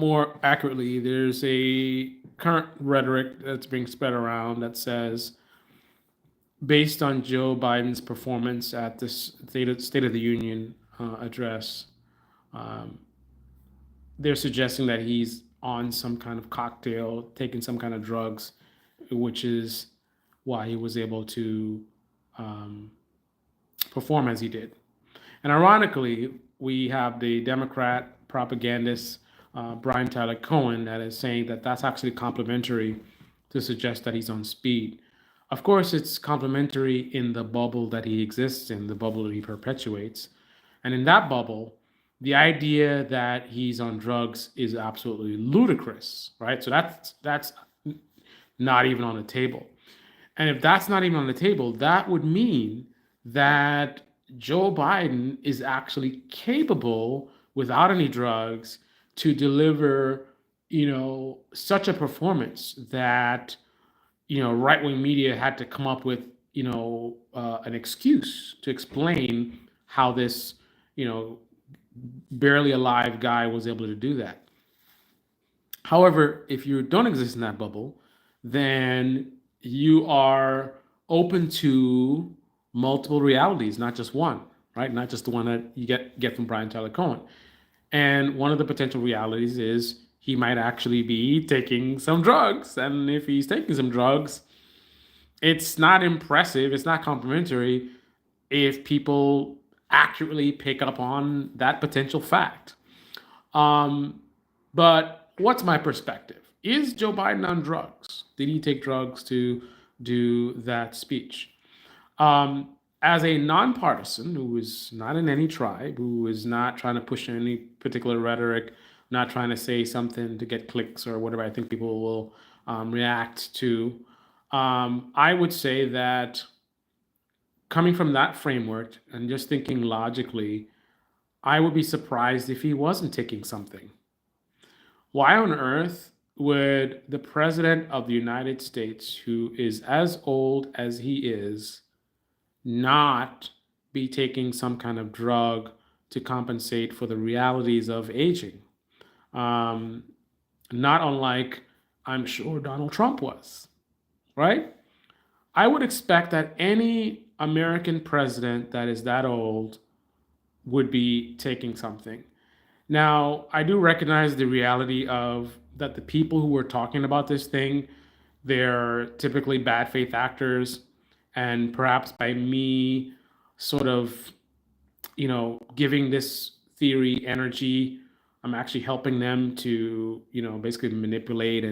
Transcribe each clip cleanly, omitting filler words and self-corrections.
more accurately, there's a current rhetoric that's being spread around that says, based on Joe Biden's performance at this State of the Union address, um, they're suggesting that he's on some kind of cocktail, taking some kind of drugs, which is why he was able to um, perform as he did. And ironically, we have the Democrat propagandist Brian Tyler Cohen that is saying that that's actually complimentary to suggest that he's on speed. Of course, it's complimentary in the bubble that he exists in, the bubble that he perpetuates. And in that bubble, the idea that he's on drugs is absolutely ludicrous, right? So that's not even on the table. And if that's not even on the table, that would mean that Joe Biden is actually capable, without any drugs, to deliver, such a performance that, right wing media had to come up with, an excuse to explain how this, you know, barely alive guy was able to do that. However, if you don't exist in that bubble, then you are open to multiple realities, not just one, right? Not just the one that you get from Brian Tyler Cohen. And one of the potential realities is he might actually be taking some drugs. And if he's taking some drugs, it's not impressive, it's not complimentary if people accurately pick up on that potential fact. Um, but what's my perspective? Is Joe Biden on drugs? Did he take drugs to do that speech? As a nonpartisan who is not in any tribe, who is not trying to push any particular rhetoric, not trying to say something to get clicks or whatever I think people will react to, I would say that coming from that framework and just thinking logically, I would be surprised if he wasn't taking something. Why on earth would the president of the United States, who is as old as he is, not be taking some kind of drug to compensate for the realities of aging? Um, Not unlike, I'm sure, Donald Trump was, right? I would expect that any American president that is that old would be taking something. Now, I do recognize the reality of that the people who were talking about this thing, they're typically bad faith actors, and perhaps by me sort of, giving this theory energy, I'm actually helping them to, basically manipulate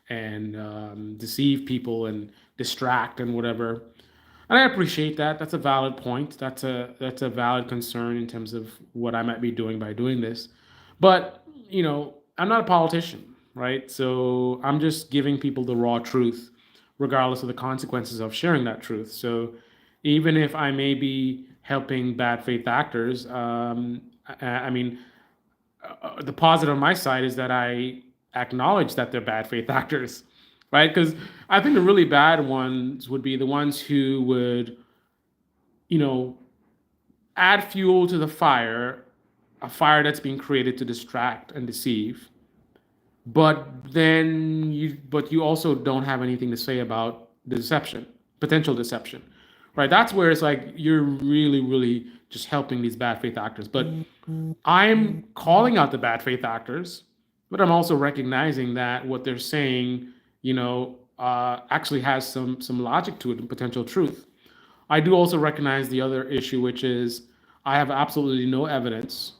and deceive people and distract and whatever. And I appreciate that. That's a valid point. That's a valid concern in terms of what I might be doing by doing this. But, I'm not a politician, right? So I'm just giving people the raw truth, regardless of the consequences of sharing that truth. So even if I may be helping bad faith actors, I mean, the positive on my side is that I acknowledge that they're bad faith actors, right? Because I think the really bad ones would be the ones who would, you know, add fuel to the fire, a fire that's being created to distract and deceive. But you also don't have anything to say about the deception, potential deception, right? That's where it's like you're really, really just helping these bad faith actors. But I'm calling out the bad faith actors, but I'm also recognizing that what they're saying, actually has some logic to it and potential truth. I do also recognize the other issue, which is I have absolutely no evidence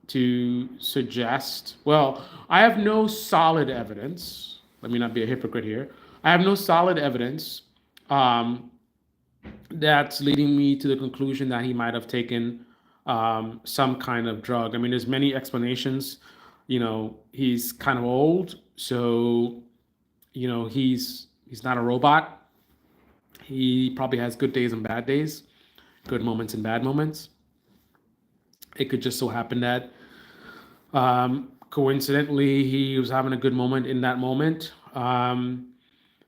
to suggest, well, I have no solid evidence. Let me not be a hypocrite here. I have no solid evidence um, that's leading me to the conclusion that he might have taken some kind of drug. I mean, there's many explanations. He's kind of old, so he's not a robot. He probably has good days and bad days, good moments and bad moments. It could just so happen that coincidentally he was having a good moment in that moment.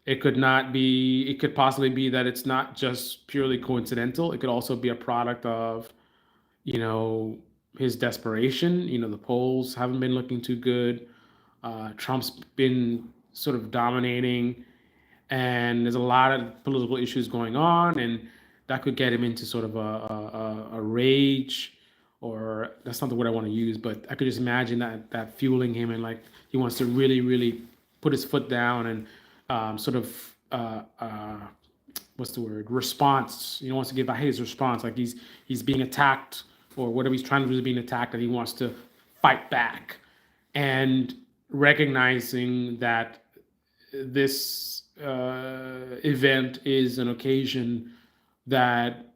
It could not be. It could possibly be that it's not just purely coincidental. It could also be a product of you know his desperation. The polls haven't been looking too good. Trump's been sort of dominating, and there's a lot of political issues going on, and that could get him into sort of a rage, or that's not the word I want to use, but I could just imagine that fueling him, and like he wants to really, really put his foot down and sort of what's the word, response. He wants to give his response, like he's being attacked or whatever he's trying to do is being attacked, and he wants to fight back, and recognizing that this event is an occasion that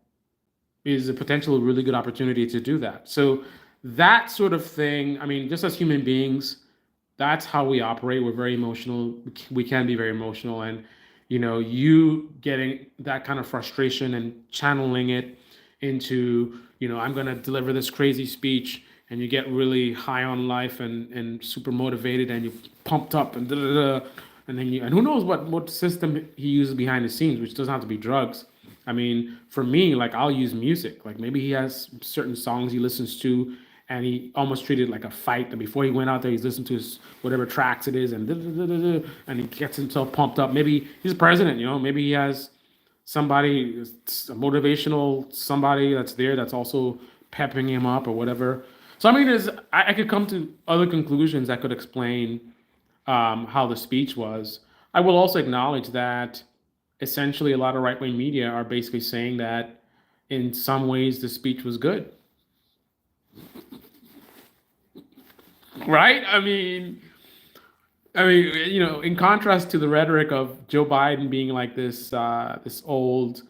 is a potential really good opportunity to do that. So that sort of thing, I mean, just as human beings, that's how we operate. We're very emotional. We can be very emotional. And, you getting that kind of frustration and channeling it into, I'm going to deliver this crazy speech, and you get really high on life and super motivated, and you pumped up and da da da. And then and who knows what system he uses behind the scenes, which doesn't have to be drugs. I mean, for me, like I'll use music. Like maybe he has certain songs he listens to, and he almost treated it like a fight. And before he went out there, he's listened to his whatever tracks it is, and and he gets himself pumped up. Maybe he's president, maybe he has somebody, a motivational somebody that's there that's also pepping him up or whatever. So I mean, I could come to other conclusions that could explain how the speech was. I will also acknowledge that essentially a lot of right wing media are basically saying that in some ways the speech was good, right? In contrast to the rhetoric of Joe Biden being like this old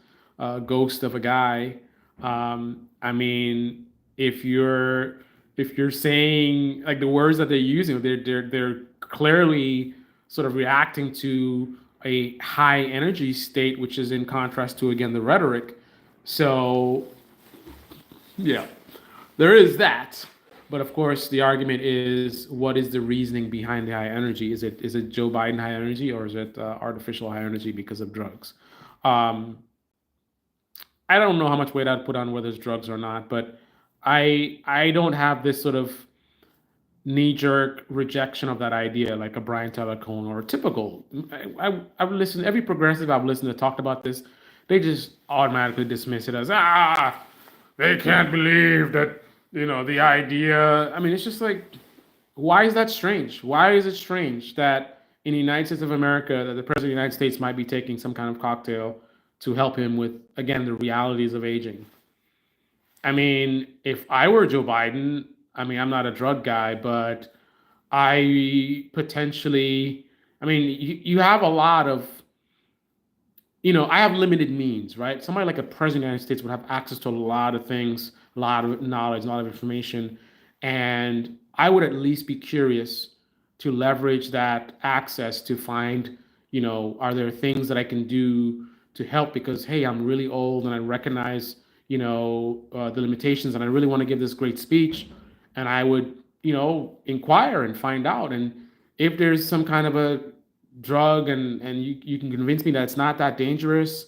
ghost of a guy. I mean, if you're saying like the words that they're using, they're clearly sort of reacting to a high energy state, which is in contrast to again the rhetoric. So yeah, there is that. But of course, the argument is, what is the reasoning behind the high energy? Is it Joe Biden high energy, or is it artificial high energy because of drugs? Um, I don't know how much weight I'd put on whether it's drugs or not, but I don't have this sort of knee jerk rejection of that idea like a Brian Tyler Cohen or a typical. I've listened, every progressive I've listened to talked about this, they just automatically dismiss it as, they can't believe that, the idea. I mean, it's just like, why is that strange? Why is it strange that in the United States of America, that the president of the United States might be taking some kind of cocktail to help him with, again, the realities of aging? I mean, if I were Joe Biden, I mean, I'm not a drug guy, but I potentially, I mean, you have a lot of, I have limited means, right? Somebody like a president of the United States would have access to a lot of things, a lot of knowledge, a lot of information. And I would at least be curious to leverage that access to find, are there things that I can do to help? Because, hey, I'm really old and I recognize, the limitations, and I really want to give this great speech. And I would, inquire and find out. And if there's some kind of a drug, and you can convince me that it's not that dangerous,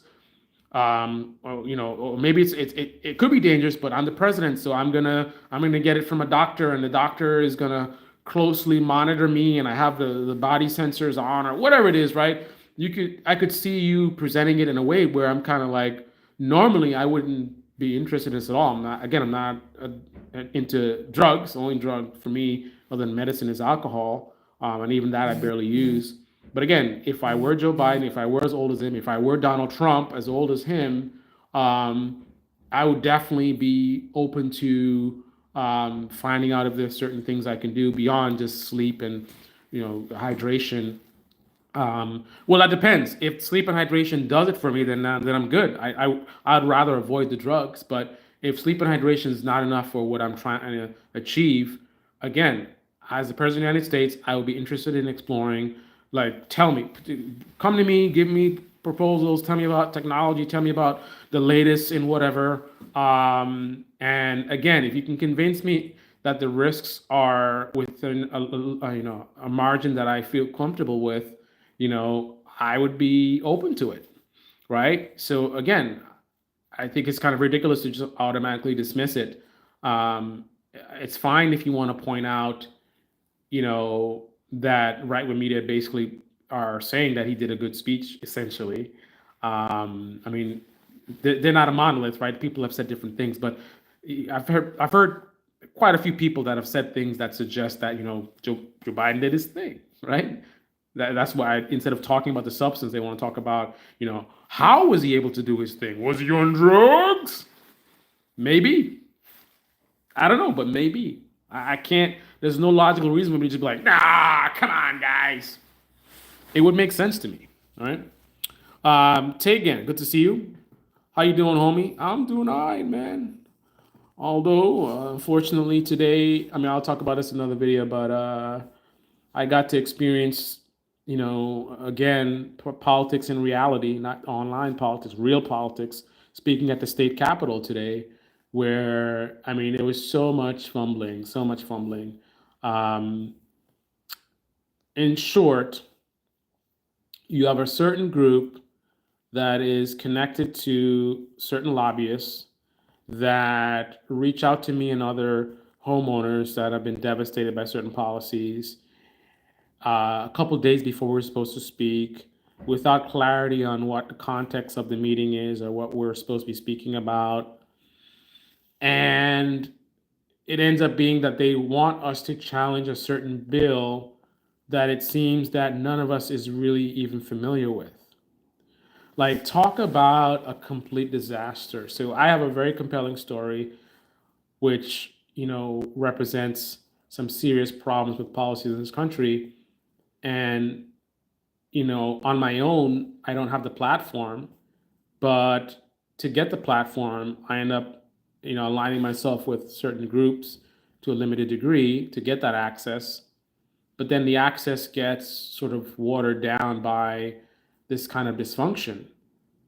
or maybe it could be dangerous, but I'm the president, so I'm gonna get it from a doctor, and the doctor is gonna closely monitor me, and I have the body sensors on, or whatever it is, right? I could see you presenting it in a way where I'm kind of like, normally I wouldn't be interested in this at all. I'm not into drugs. The only drug for me other than medicine is alcohol, and even that I barely use. But again, if I were Joe Biden, if I were as old as him, if I were Donald Trump as old as him, I would definitely be open to finding out if there's certain things I can do beyond just sleep and hydration. Well, that depends. If sleep and hydration does it for me, then I'm good. I'd rather avoid the drugs. But if sleep and hydration is not enough for what I'm trying to achieve, again, as the president of the United States, I would be interested in exploring. Like, tell me, come to me, give me proposals, tell me about technology, tell me about the latest in whatever. And again, if you can convince me that the risks are within a margin that I feel comfortable with, I would be open to it, right? So again, I think it's kind of ridiculous to just automatically dismiss it. It's fine if you want to point out, you know, that right-wing media basically are saying that he did a good speech, essentially. I mean, they're not a monolith, right? People have said different things, but I've heard quite a few people that have said things that suggest that Joe Biden did his thing, right? That's why instead of talking about the substance, they want to talk about how was he able to do his thing? Was he on drugs? Maybe. I don't know, but maybe. I can't. There's no logical reason for me to just be like, nah, come on, guys. It would make sense to me. All right. Tegan, good to see you. How you doing, homie? I'm doing all right, man. Although, unfortunately, today, I mean, I'll talk about this in another video, but I got to experience, again, politics in reality, not online politics, real politics, speaking at the state capitol today, where, I mean, there was so much fumbling, so much fumbling. Um, in short, you have a certain group that is connected to certain lobbyists that reach out to me and other homeowners that have been devastated by certain policies a couple days before we're supposed to speak without clarity on what the context of the meeting is or what we're supposed to be speaking about. And it ends up being that they want us to challenge a certain bill that it seems that none of us is really even familiar with. Like, talk about a complete disaster. So I have a very compelling story, which, represents some serious problems with policies in this country. And, on my own, I don't have the platform, but to get the platform, I end up, aligning myself with certain groups to a limited degree to get that access. But then the access gets sort of watered down by this kind of dysfunction.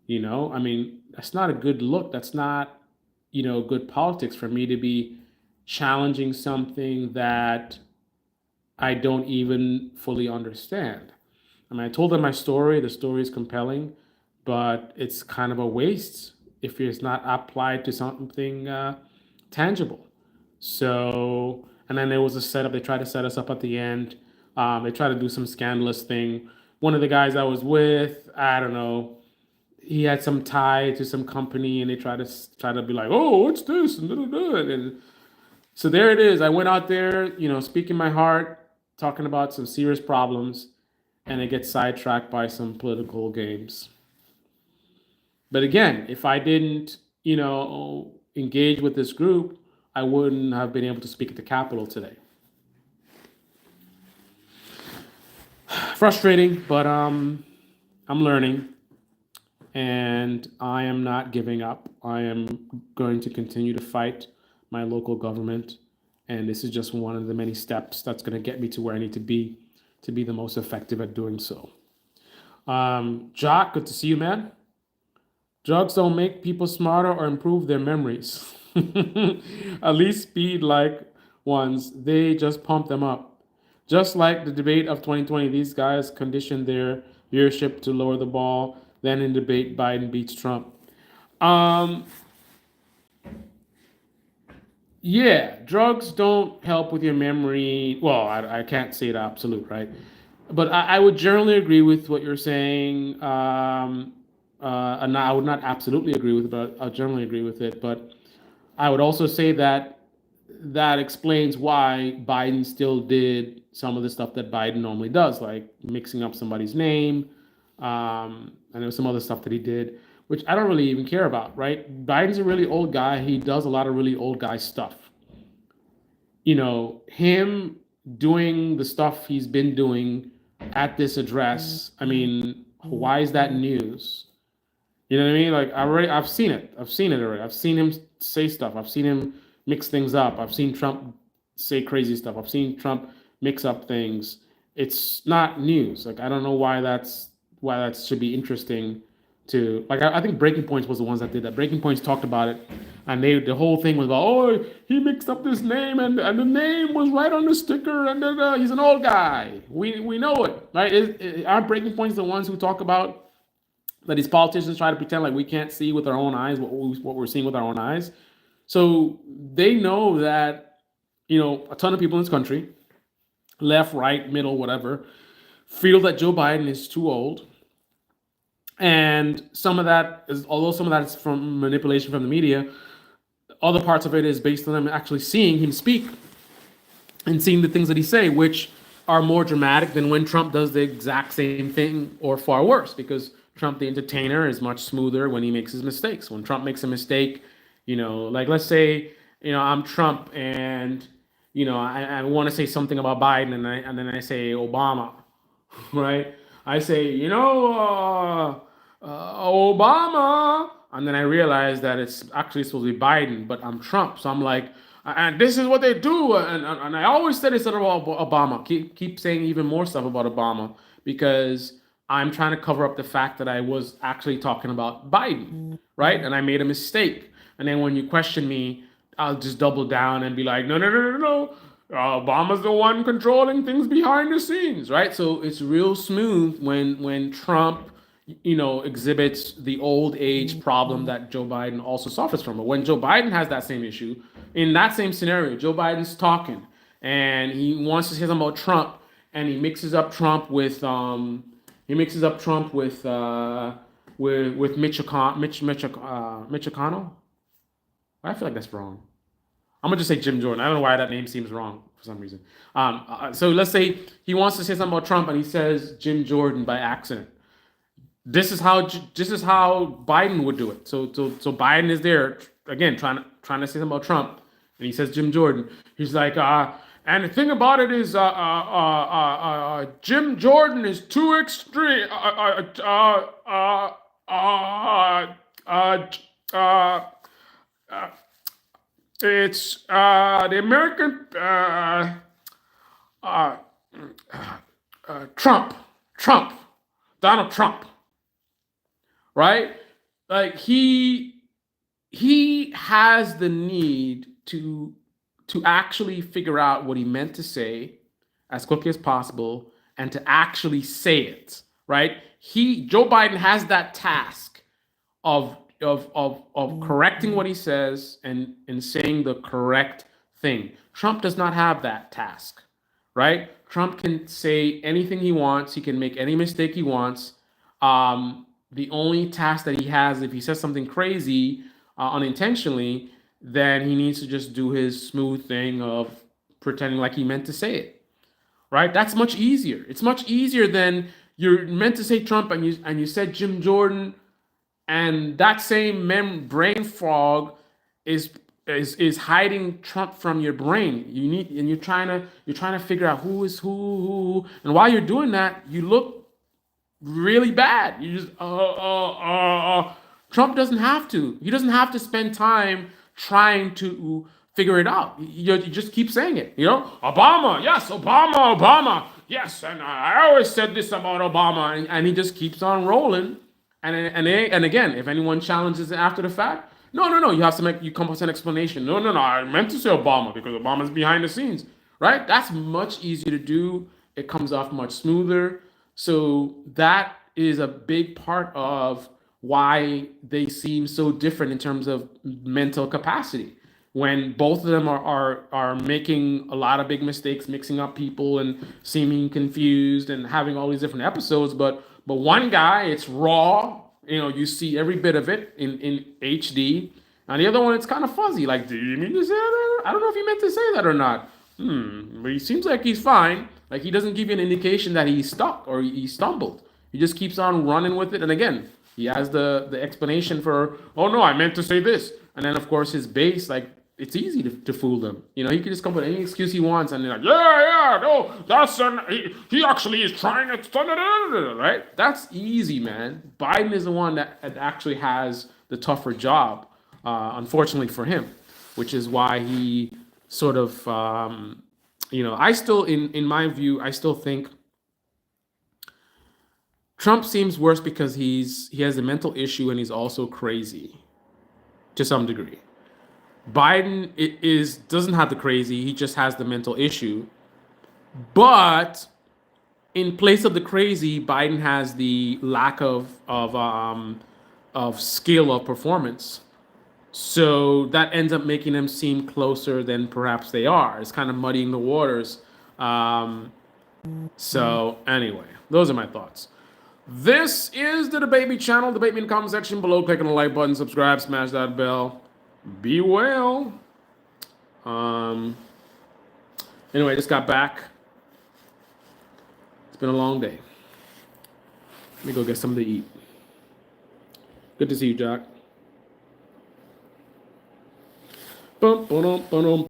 I mean, that's not a good look. That's not, good politics for me to be challenging something that I don't even fully understand. I mean, I told them my story. The story is compelling, but it's kind of a waste if it's not applied to something tangible. So, and then there was a setup. They tried to set us up at the end. They tried to do some scandalous thing. One of the guys I was with, I don't know, he had some tie to some company, and they try to be like, oh, what's this? And so there it is. I went out there, speaking my heart, talking about some serious problems, and it gets sidetracked by some political games. But again, if I didn't, engage with this group, I wouldn't have been able to speak at the Capitol today. Frustrating, but I'm learning, and I am not giving up. I am going to continue to fight my local government, and this is just one of the many steps that's going to get me to where I need to be the most effective at doing so. Jock, good to see you, man. Drugs don't make people smarter or improve their memories. At least speed like ones, they just pump them up. Just like the debate of 2020, these guys conditioned their viewership to lower the ball. Then in debate, Biden beats Trump. Um, yeah, drugs don't help with your memory. Well, I can't say it absolute, right? But I would generally agree with what you're saying. And I would not absolutely agree with it, but I'll generally agree with it. But I would also say that that explains why Biden still did some of the stuff that Biden normally does, like mixing up somebody's name. And there was some other stuff that he did, which I don't really even care about, right? Biden's a really old guy. He does a lot of really old guy stuff. Him doing the stuff he's been doing at this address, I mean, why is that news? You know what I mean? Like, I've seen it. I've seen it already. I've seen him say stuff. I've seen him mix things up. I've seen Trump say crazy stuff. I've seen Trump mix up things. It's not news. Like, I don't know why that should be interesting to, like, I think Breaking Points was the ones that did that. Breaking Points talked about it, and the whole thing was about, oh, he mixed up this name, and the name was right on the sticker, and he's an old guy. We know it, right? Aren't Breaking Points the ones who talk about that these politicians try to pretend like we can't see with our own eyes what we're seeing with our own eyes? So they know that, a ton of people in this country left, right, middle, whatever, feel that Joe Biden is too old. And some of that is, although some of that is from manipulation from the media, other parts of it is based on them actually seeing him speak and seeing the things that he say, which are more dramatic than when Trump does the exact same thing or far worse, because Trump, the entertainer, is much smoother when he makes his mistakes. When Trump makes a mistake, like let's say, I'm Trump and, I want to say something about Biden and then I say Obama, right? I say, Obama, and then I realize that it's actually supposed to be Biden, but I'm Trump, so I'm like, and this is what they do, and I always said this about Obama. Keep saying even more stuff about Obama because I'm trying to cover up the fact that I was actually talking about Biden, right? And I made a mistake, and then when you question me, I'll just double down and be like, no, no, no, no, no. Obama's the one controlling things behind the scenes, right? So it's real smooth when Trump, exhibits the old age problem that Joe Biden also suffers from. But when Joe Biden has that same issue, in that same scenario, Joe Biden's talking and he wants to say something about Trump, and he mixes up Trump with Mitch McConnell. I feel like that's wrong. I'm gonna just say Jim Jordan. I don't know why that name seems wrong for some reason. So let's say he wants to say something about Trump and he says Jim Jordan by accident. This is how Biden would do it. So Biden is there again trying to say something about Trump, and he says Jim Jordan. He's like, and the thing about it is, Jim Jordan is too extreme. It's the American uh, Trump, Donald Trump, right? Like he has the need to actually figure out what he meant to say as quickly as possible and to actually say it, right? Joe Biden has that task of correcting what he says and saying the correct thing. Trump does not have that task, right? Trump can say anything he wants. He can make any mistake he wants. The only task that he has, if he says something crazy unintentionally, then he needs to just do his smooth thing of pretending like he meant to say it, right? That's much easier. It's much easier than you're meant to say Trump and you said Jim Jordan, and that same brain fog is hiding Trump from your brain. You're trying to figure out who is who, and while you're doing that, you look really bad. You just Trump doesn't have to. He doesn't have to spend time trying to figure it out. You just keep saying it. Obama, yes, Obama, yes, and I always said this about Obama, and he just keeps on rolling. And again, if anyone challenges it after the fact, no, you have to you come up with an explanation. No, I meant to say Obama because Obama's behind the scenes, right? That's much easier to do. It comes off much smoother. So that is a big part of why they seem so different in terms of mental capacity. When both of them are making a lot of big mistakes, mixing up people and seeming confused and having all these different episodes, but one guy, it's raw. You see every bit of it in HD. And the other one, it's kind of fuzzy. Like, do you mean to say that? I don't know if he meant to say that or not. But he seems like he's fine. Like, he doesn't give you an indication that he's stuck or he stumbled. He just keeps on running with it. And again, he has the explanation for, oh no, I meant to say this. And then of course his base, like, it's easy to fool them. He can just come up with any excuse he wants, and they're like, yeah, no, he actually is trying to, right? That's easy, man. Biden is the one that actually has the tougher job, unfortunately for him, which is why he sort of, I still, in my view, I still think Trump seems worse because he has a mental issue and he's also crazy to some degree. Biden doesn't have the crazy, he just has the mental issue. But in place of the crazy, Biden has the lack of skill of performance. So that ends up making them seem closer than perhaps they are. It's kind of muddying the waters. So anyway, those are my thoughts. This is the Debate Me channel. Debate me in the comment section below. Click on the like button, subscribe, smash that bell. Be well. Anyway, just got back. It's been a long day. Let me go get something to eat. Good to see you, Jack. Bum, ba-dum, ba-dum.